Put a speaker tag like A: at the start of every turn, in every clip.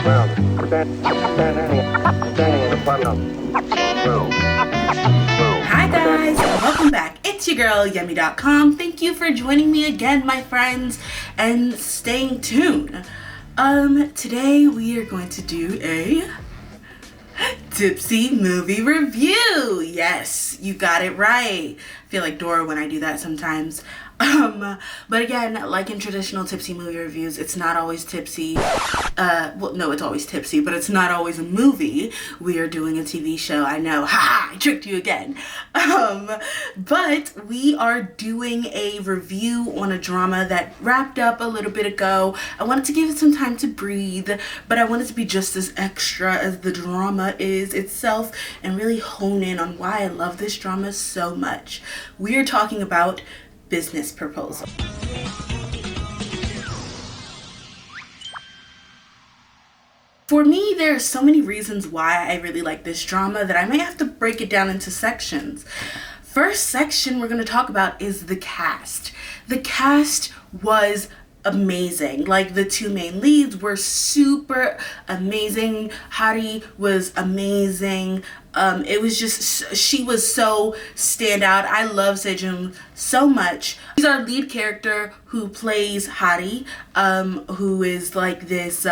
A: Hi guys, welcome back. It's your girl Yummy.com. Thank you for joining me again, my friends, and staying tuned. Today we are going to do a Tipsy movie review. Yes, you got it right. I feel like Dora when I do that sometimes. But again, like in traditional Tipsy movie reviews, it's not always tipsy. Well, no, it's always tipsy, but it's not always a movie. We are doing a TV show. I know, haha, I tricked you again. But we are doing a review on a drama that wrapped up a little bit ago. I wanted to give it some time to breathe, but I wanted to be just as extra as the drama is itself and really hone in on why I love this drama so much. We are talking about Business Proposal. For me, there are so many reasons why I really like this drama that I may have to break it down into sections. First section we're going to talk about is the cast. The cast was amazing. Like, the two main leads were super amazing. Hari was amazing. It was just, she was so standout. I love Sejong so much. He's our lead character who plays Hari, who is like this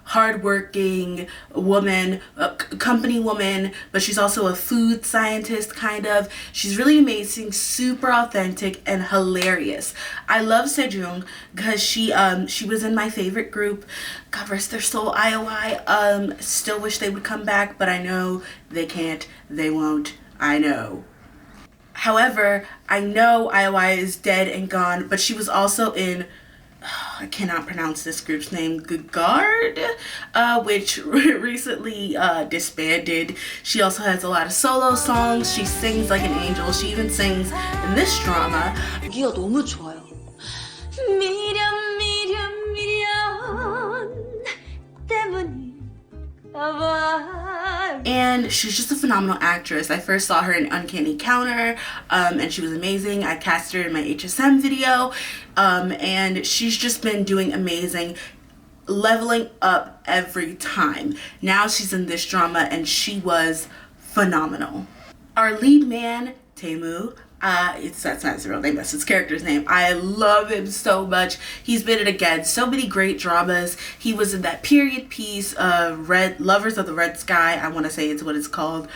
A: hardworking woman, company woman, but she's also a food scientist kind of. She's really amazing, super authentic, and hilarious. I love Sejong because she was in my favorite group. God rest their soul, IOI. Still wish they would come back, but I know they can't, they won't, I know. However, I know IOI is dead and gone, but she was also in, I cannot pronounce this group's name, Guard, which recently disbanded. She also has a lot of solo songs. She sings like an angel. She even sings in this drama.
B: 여기가 너무 좋아요. 미련 미련 미련 때문일까봐.
A: And she's just a phenomenal actress. I first saw her in Uncanny Counter, and she was amazing. I cast her in my HSM video, and she's just been doing amazing, leveling up every time. Now she's in this drama, and she was phenomenal. Our lead man, Taemu, that's not his real name, that's his character's name. I love him so much. He's been in, again, so many great dramas. He was in that period piece, Lovers of the Red Sky, I want to say it's what it's called.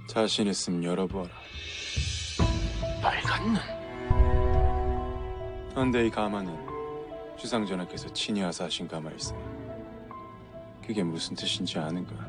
C: 자신 있음 열어보라. 빨간 눈. 그런데 이 가마는 주상전하께서 친히 와서 하신 가마일세. 그게 무슨 뜻인지 아는가?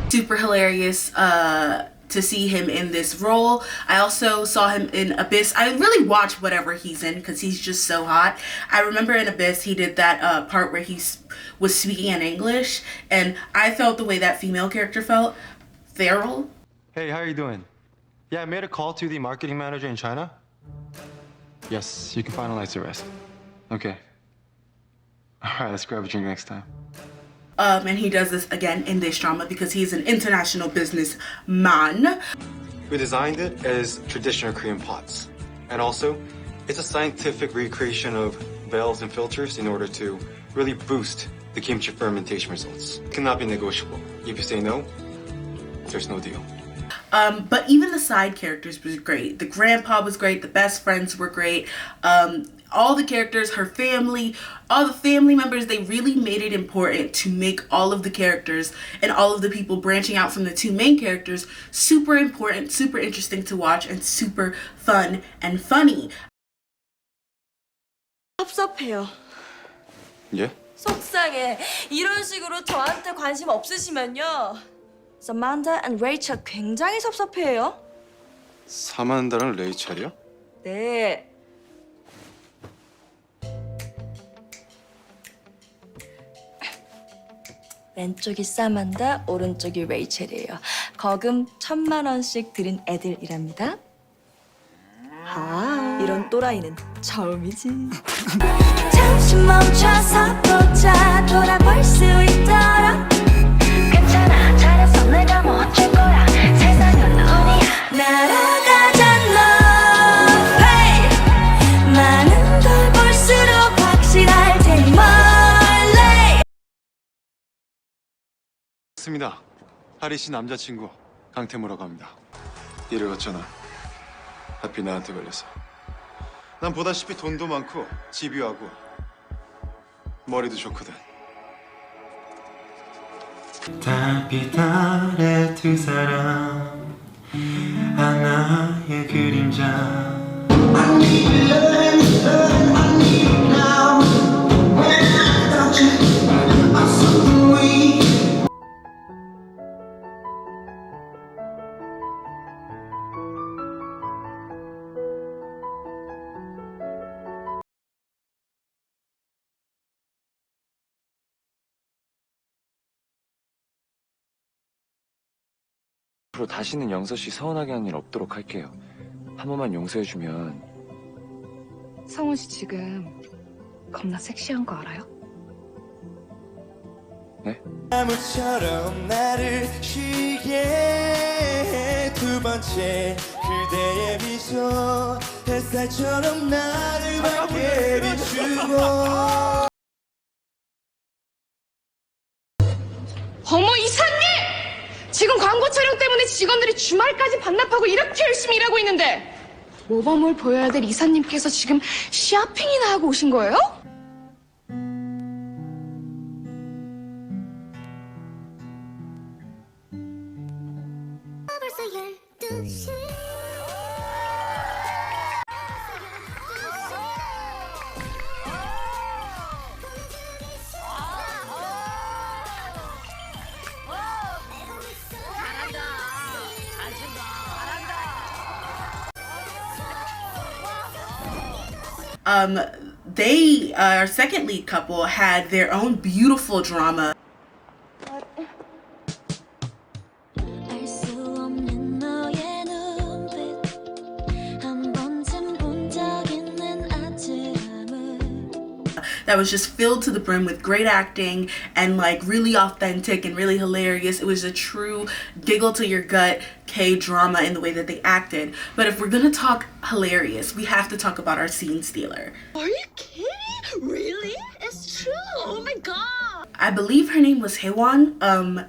A: Super hilarious to see him in this role. I also saw him in Abyss. I really watch whatever he's in because he's just so hot. I remember in Abyss he did that part where he was speaking in English, and I felt the way that female character felt. Feral.
D: Hey, how are you doing? Yeah, I made a call to the marketing manager in China. Yes, you can finalize the rest. Okay. All right, let's grab a drink next time.
A: And he does this again in this drama because he's an international businessman.
D: We designed it as traditional Korean pots. And also, it's a scientific recreation of valves and filters in order to really boost the kimchi fermentation results. It cannot be negotiable. If you say no, there's no deal.
A: But even the side characters was great. The grandpa was great. The best friends were great. All the characters, her family, all the family members, they really made it important to make all of the characters and all of the people branching out from the two main characters super important, super interesting to watch, and super fun and funny.
B: 섭섭해요.
C: 예?
B: 속상해. 이런 식으로 저한테 관심 없으시면요. Samantha and Rachel 굉장히 섭섭해요.
C: 사만다랑 레이첼이요?
B: 네. 왼쪽이 사만다, 오른쪽이 레이첼이에요. 거금 1,000만 원씩 드린 애들이랍니다. 아, 이런 또라이는 처음이지. 잠시 멈춰서 보자, 돌아볼 수 있도록
D: 반갑습니다. 하리 씨 남자친구 강태무라고 합니다.
C: 일을 갔잖아. 하필 나한테 걸려서.
D: 난 보다시피 돈도 많고 집요하고 머리도 좋거든.
E: 달빛 아래 두 사람 하나의 그림자
C: 앞으로 다시는 영서 씨 서운하게 하는 일 없도록 할게요. 한 번만 용서해주면.
F: 성훈 씨 지금 겁나 섹시한 거 알아요?
C: 네?
E: 나무처럼 나를 쉬게 해. 두 번째 그대의 미소 햇살처럼 나를 밝게 비추고
F: 어머 이사님! 지금 광고 촬영 때문에 직원들이 주말까지 반납하고 이렇게 열심히 일하고 있는데 모범을 보여야 될 이사님께서 지금 쇼핑이나 하고 오신 거예요?
A: Our second lead couple had their own beautiful drama. That was just filled to the brim with great acting and like really authentic and really hilarious. It was a true giggle to your gut K-drama in the way that they acted. But if we're gonna talk hilarious, we have to talk about our scene stealer.
B: Are you kidding? Really? It's true. Oh my god.
A: I believe her name was Haewon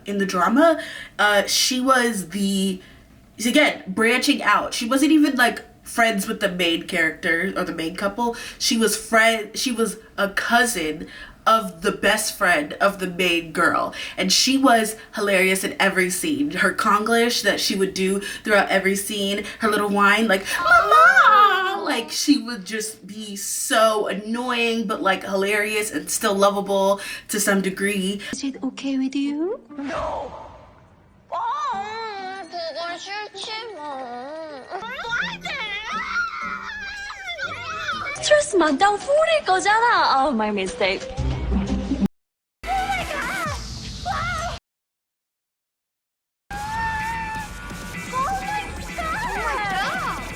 A: in the drama. She was again, branching out. She wasn't even like friends with the main character or the main couple. She was a cousin of the best friend of the main girl, and she was hilarious in every scene. Her Konglish that she would do throughout every scene, her little whine like mama, like she would just be so annoying but like hilarious and still lovable to some degree.
F: Is it okay with you?
B: 그건 싫지 뭐. 스트레스 만땅 풀릴 거잖아. Oh, my mistake.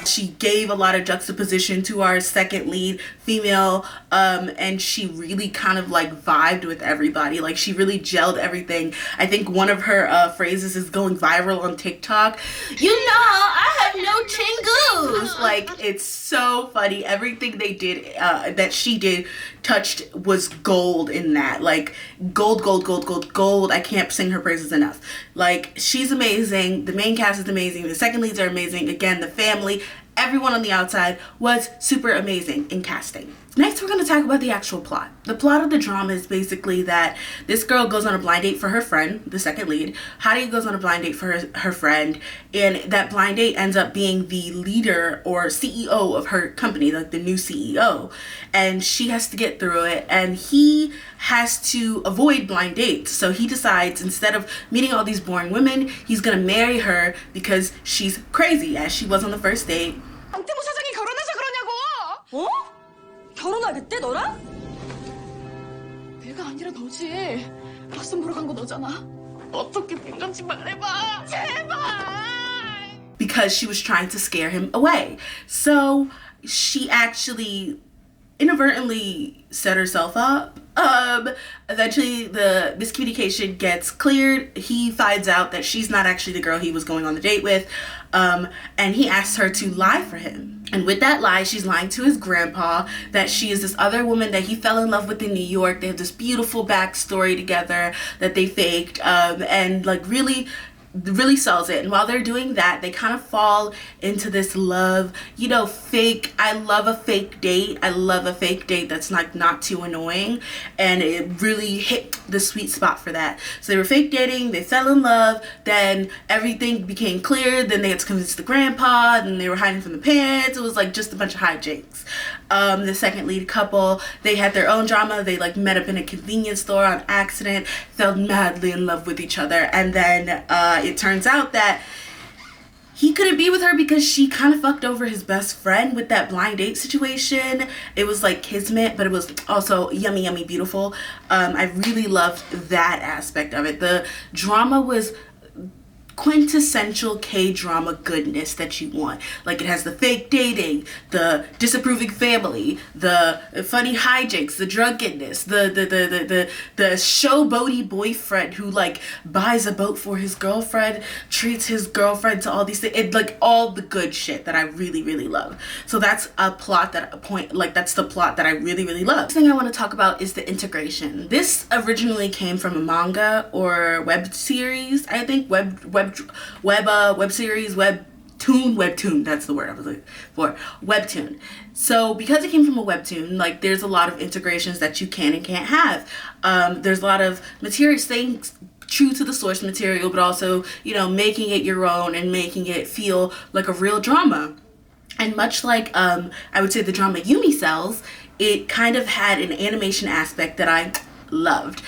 A: She gave a lot of juxtaposition to our second lead female, and she really kind of like vibed with everybody. Like she really gelled everything. I think one of her phrases is going viral on TikTok. You know, I have no chingoos. Like it's so funny. Everything they did, that she did, touched was gold in that. Like gold, gold, gold, gold, gold. I can't sing her praises enough. Like she's amazing. The main cast is amazing. The second leads are amazing. Again, the family. Everyone on the outside was super amazing in casting. Next, we're going to talk about the actual plot. The plot of the drama is basically that this girl goes on a blind date for her friend, the second lead. Hadi goes on a blind date for her friend, and that blind date ends up being the leader or CEO of her company, like the new CEO. And she has to get through it, and he has to avoid blind dates. So he decides, instead of meeting all these boring women, he's going to marry her because she's crazy, as she was on the first date.
F: 강태무 사장이 결혼해서 그러냐고!
B: 어? 결혼하겠대 너랑?
F: 내가 아니라 너지. 맞선 보러 간 거 너잖아. 어떻게 된 건지 말해봐. 제발!
A: Because she was trying to scare him away. So she actually inadvertently set herself up. Eventually the miscommunication gets cleared. He finds out that she's not actually the girl he was going on the date with. and he asks her to lie for him. And with that lie, she's lying to his grandpa that she is this other woman that he fell in love with in New York. They have this beautiful backstory together that they faked, and like really sells it. And while they're doing that, they kind of fall into this love, you know, fake. I love a fake date. I love a fake date that's like not too annoying, and it really hit the sweet spot for that. So they were fake dating, they fell in love, then everything became clear, then they had to convince the grandpa, then they were hiding from the parents. It was like just a bunch of hijinks. The second lead couple, they had their own drama. They like met up in a convenience store on accident, fell madly in love with each other, and then it turns out that he couldn't be with her because she kind of fucked over his best friend with that blind date situation. It was like kismet, but it was also yummy, yummy beautiful. I really loved that aspect of it. The drama was quintessential K-drama goodness that you want. Like, it has the fake dating, the disapproving family, the funny hijinks, the drunkenness, the showboaty boyfriend who like buys a boat for his girlfriend, treats his girlfriend to all these things. It, like, all the good shit that I really, really love. So that's a plot that that's the plot that I really, really love. Next thing I want to talk about is the integration. This originally came from a manga or web series, I think, web series, webtoon, that's the word I was looking for, webtoon. So because it came from a webtoon, like, there's a lot of integrations that you can and can't have. There's a lot of material things true to the source material, but also, you know, making it your own and making it feel like a real drama. And much like I would say the drama Yumi sells, it kind of had an animation aspect that I loved.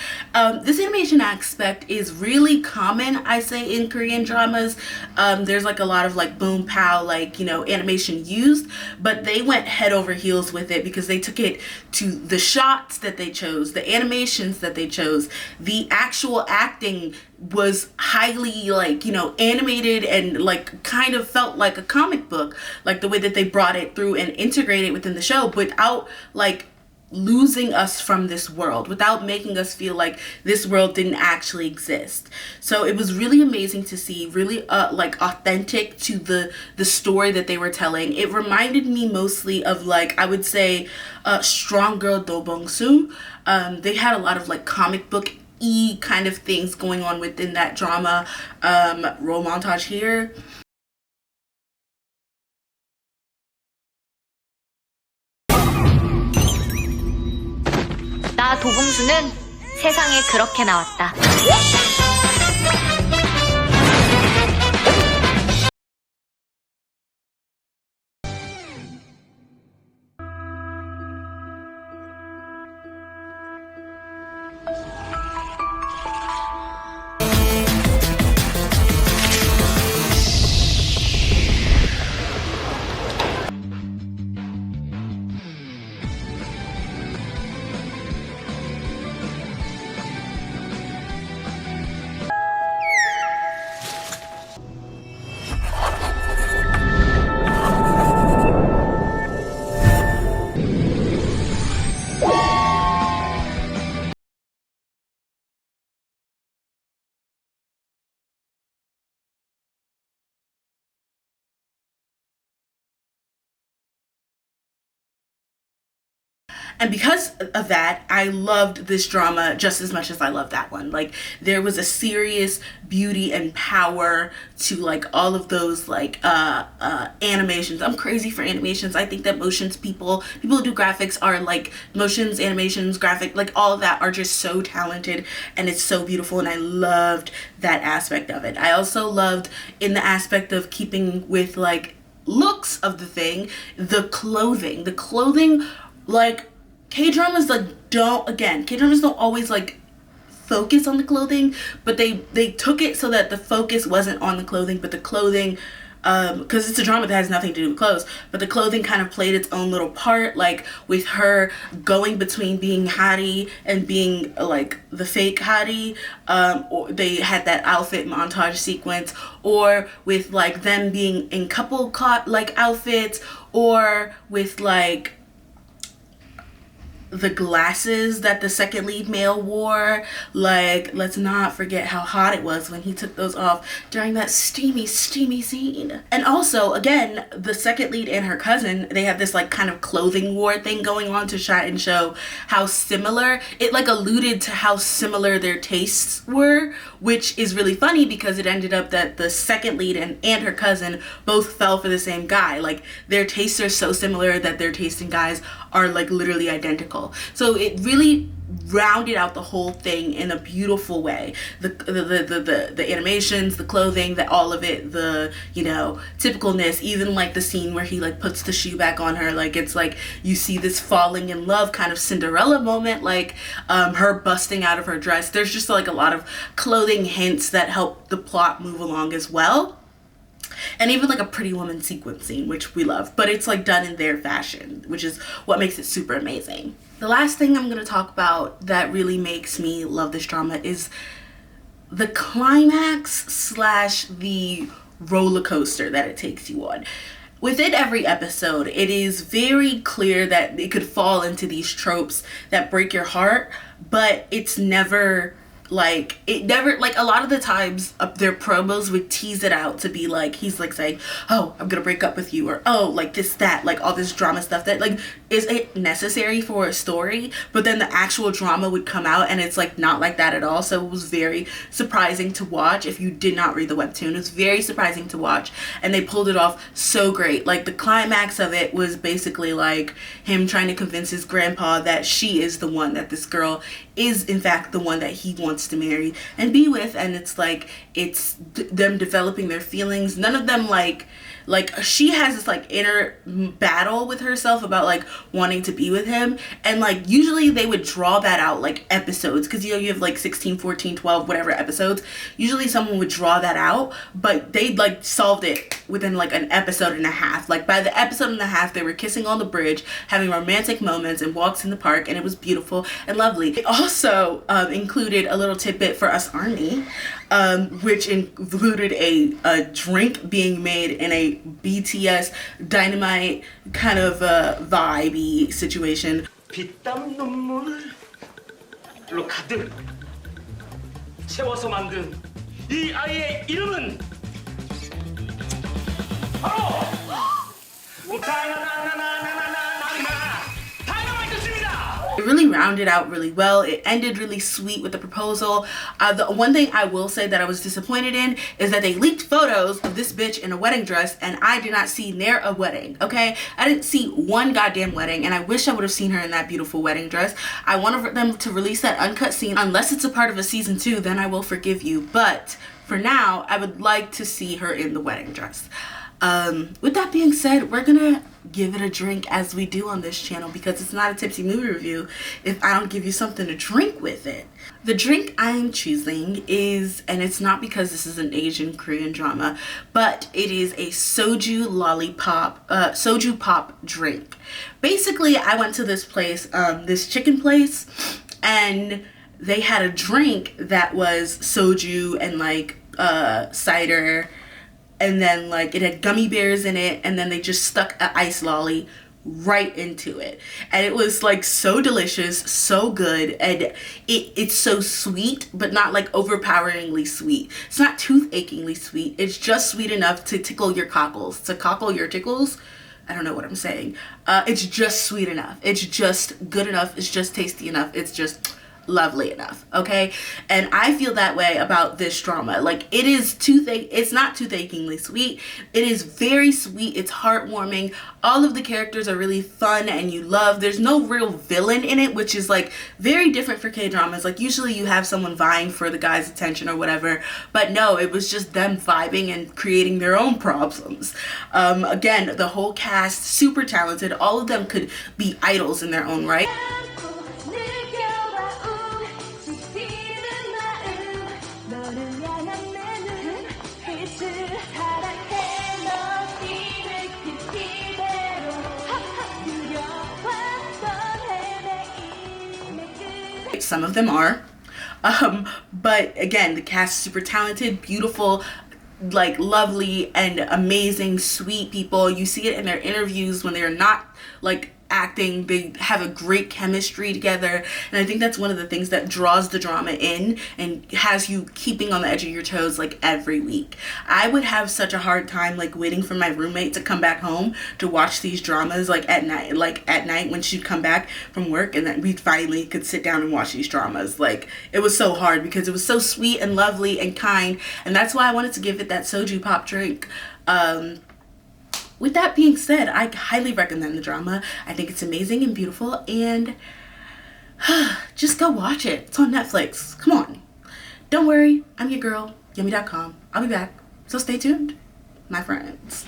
A: This animation aspect is really common, I say, in Korean dramas. There's like a lot of like boom pow, like, you know, animation used, but they went head over heels with it because they took it to the shots that they chose, the animations that they chose, the actual acting was highly, like, you know, animated and like kind of felt like a comic book, like the way that they brought it through and integrated it within the show without like losing us from this world, without making us feel like this world didn't actually exist. So it was really amazing to see, really like authentic to the story that they were telling. It reminded me mostly of, like, I would say Strong Girl Do Bong-soo. They had a lot of like comic book kind of things going on within that drama. Roll montage here.
G: 나 도봉수는 세상에 그렇게 나왔다.
A: And because of that, I loved this drama just as much as I loved that one. Like, there was a serious beauty and power to like all of those like animations. I'm crazy for animations. I think that motions people who do graphics are like motions, animations, graphic, like all of that are just so talented and it's so beautiful, and I loved that aspect of it. I also loved in the aspect of keeping with like looks of the thing, the clothing, like K-dramas K-dramas don't always like focus on the clothing, but they took it so that the focus wasn't on the clothing, but the clothing, because it's a drama that has nothing to do with clothes, but the clothing kind of played its own little part, like with her going between being Hari and being like the fake Hari, or they had that outfit montage sequence, or with like them being in couple like outfits, or with like the glasses that the second lead male wore. Like, let's not forget how hot it was when he took those off during that steamy scene. And also, again, the second lead and her cousin, they have this like kind of clothing war thing going on to try and show how similar, it like alluded to how similar their tastes were, which is really funny because it ended up that the second lead and her cousin both fell for the same guy. Like, their tastes are so similar that their taste in guys are like literally identical. So it really rounded out the whole thing in a beautiful way. The animations, the clothing, all of it, the, you know, typicalness, even like the scene where he like puts the shoe back on her, like it's like you see this falling in love kind of Cinderella moment, like her busting out of her dress. There's just like a lot of clothing hints that help the plot move along as well. And even like a Pretty Woman sequence scene, which we love, but it's like done in their fashion, which is what makes it super amazing. The last thing I'm gonna talk about that really makes me love this drama is the climax slash the roller coaster that it takes you on. Within every episode, it is very clear that it could fall into these tropes that break your heart, but it's never like, a lot of the times their promos would tease it out to be like, he's like saying, oh, I'm gonna break up with you, or oh, like this, that, like all this drama stuff that like, is it necessary for a story? But then the actual drama would come out and it's like not like that at all. So it was very surprising to watch. If you did not read the webtoon, it was very surprising to watch, and they pulled it off so great. Like, the climax of it was basically like him trying to convince his grandpa that she is the one, that this girl is in fact the one that he wants to marry and be with. And it's like, it's them developing their feelings. None of them like she has this like inner battle with herself about like wanting to be with him, and like usually they would draw that out like episodes, because you know you have like 16, 14, 12 whatever episodes. Usually someone would draw that out, but they like solved it within like an episode and a half. Like, by the episode and a half, they were kissing on the bridge, having romantic moments and walks in the park, and it was beautiful and lovely. It also included a little tidbit for us ARMY, which included a drink being made in a BTS Dynamite kind of vibey situation.
H: 피땀 눈물로 가득 채워서 만든 이 아이의 이름은 바로
A: It really rounded out really well. It ended really sweet with the proposal. The one thing I will say that I was disappointed in is that they leaked photos of this bitch in a wedding dress, and I did not see near a wedding, okay? I didn't see one goddamn wedding, and I wish I would have seen her in that beautiful wedding dress. I want them to release that uncut scene. Unless it's a part of a season 2, then I will forgive you. But for now, I would like to see her in the wedding dress. With that being said, we're gonna give it a drink as we do on this channel, because it's not a tipsy movie review if I don't give you something to drink with it. The drink I am choosing is, and it's not because this is an Asian Korean drama, but it is a soju lollipop, soju pop drink. Basically, I went to this place, this chicken place, and they had a drink that was soju and like cider, and then like it had gummy bears in it, and then they just stuck an ice lolly right into it, and it was like so delicious, so good, and it's so sweet, but not like overpoweringly sweet. It's not tooth-achingly sweet. It's just sweet enough to tickle your cockles, to cockle your tickles. I don't know what I'm saying. It's just sweet enough. It's just good enough. It's just tasty enough. It's just lovely enough, okay? And I feel that way about this drama. Like, it is it's not tooth-achingly sweet. It is very sweet. It's heartwarming. All of the characters are really fun and you love. There's no real villain in it, which is like very different for K-dramas. Like, usually you have someone vying for the guy's attention or whatever, but no, it was just them vibing and creating their own problems. Again, the whole cast, super talented. All of them could be idols in their own right. Some of them are, but again, the cast is super talented, beautiful, like lovely and amazing, sweet people. You see it in their interviews when they're not like acting. They have a great chemistry together, and I think that's one of the things that draws the drama in and has you keeping on the edge of your toes like every week. I would have such a hard time like waiting for my roommate to come back home to watch these dramas like at night when she'd come back from work, and then we finally could sit down and watch these dramas. Like, it was so hard because it was so sweet and lovely and kind, and that's why I wanted to give it that soju pop drink. With that being said, I highly recommend the drama. I think it's amazing and beautiful, and just go watch it. It's on Netflix. Come on. Don't worry, I'm your girl, yummy.com. I'll be back, so stay tuned, my friends.